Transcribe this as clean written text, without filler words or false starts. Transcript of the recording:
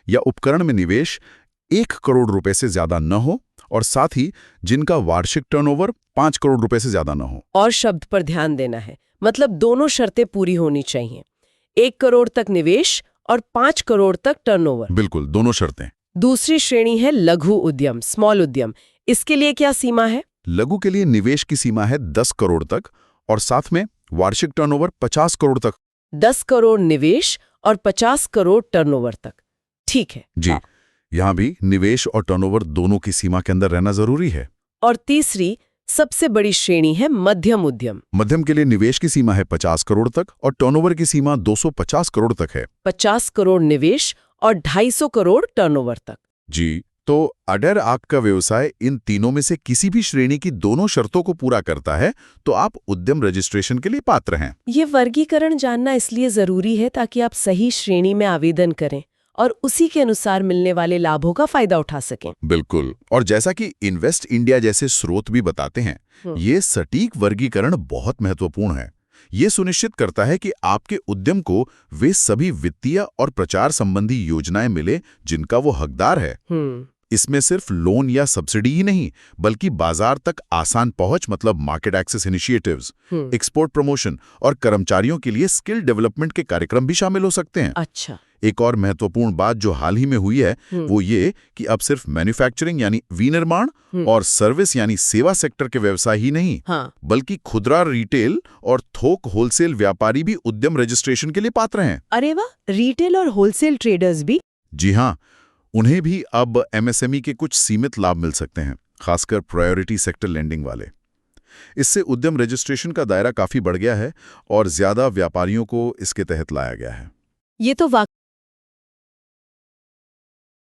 या उपकरण में निवेश 1 करोड़ रुपए से ज्यादा न हो और साथ ही जिनका वार्षिक टर्नओवर 5 करोड़ रुपए से ज्यादा न हो। और शब्द पर ध्यान देना है, मतलब दोनों शर्तें पूरी होनी चाहिए। 1 करोड़ तक निवेश और 5 करोड़ तक टर्नओवर। बिल्कुल, दोनों शर्तें। दूसरी श्रेणी है लघु उद्यम, स्मॉल उद्यम। इसके लिए क्या सीमा है? लघु के लिए निवेश की सीमा है 10 करोड़ तक और साथ में वार्षिक टर्नओवर 50 करोड़ तक। 10 करोड़ निवेश और 50 करोड़ टर्नओवर तक। ठीक है जी, यहाँ भी निवेश और टर्नओवर दोनों की सीमा के अंदर रहना जरूरी है। और तीसरी सबसे बड़ी श्रेणी है मध्यम उद्यम। मध्यम के लिए निवेश की सीमा है 50 करोड़ तक और टर्नओवर की सीमा 250 करोड़ तक है। 50 करोड़ निवेश और 250 करोड़ टर्नओवर तक। जी, तो अगर आपका व्यवसाय इन तीनों में से किसी भी श्रेणी की दोनों शर्तों को पूरा करता है तो आप उद्यम रजिस्ट्रेशन के लिए पात्र हैं। ये वर्गीकरण जानना इसलिए जरूरी है ताकि आप सही श्रेणी में आवेदन करें और उसी के अनुसार मिलने वाले लाभों का फायदा उठा सकें। बिल्कुल, और जैसा कि इन्वेस्ट इंडिया जैसे स्रोत भी बताते हैं, ये सटीक वर्गीकरण बहुत महत्वपूर्ण है। ये सुनिश्चित करता है कि आपके उद्यम को वे सभी वित्तीय और प्रचार संबंधी योजनाएं मिले जिनका वो हकदार है। इसमें सिर्फ लोन या सब्सिडी ही नहीं, बल्कि बाजार तक आसान पहुंच मतलब market access initiatives, export promotion और कर्मचारियों के लिए स्किल डेवलपमेंट के कार्यक्रम भी शामिल हो सकते हैं। अच्छा। एक और महत्वपूर्ण बात जो हाल ही में हुई है वो ये कि अब सिर्फ मैन्युफैक्चरिंग यानी विनिर्माण और सर्विस यानी सेवा सेक्टर के व्यवसाय ही नहीं, बल्कि खुदरा रिटेल और थोक होलसेल व्यापारी भी उद्यम रजिस्ट्रेशन के लिए पात्र हैं। अरे वाह, रिटेल और होलसेल ट्रेडर्स भी? जी हाँ, उन्हें भी अब एमएसएमई के कुछ सीमित लाभ मिल सकते हैं, खासकर प्रायोरिटी सेक्टर लेंडिंग वाले। इससे उद्यम रजिस्ट्रेशन का दायरा काफी बढ़ गया है और ज्यादा व्यापारियों को इसके तहत लाया गया है। ये तो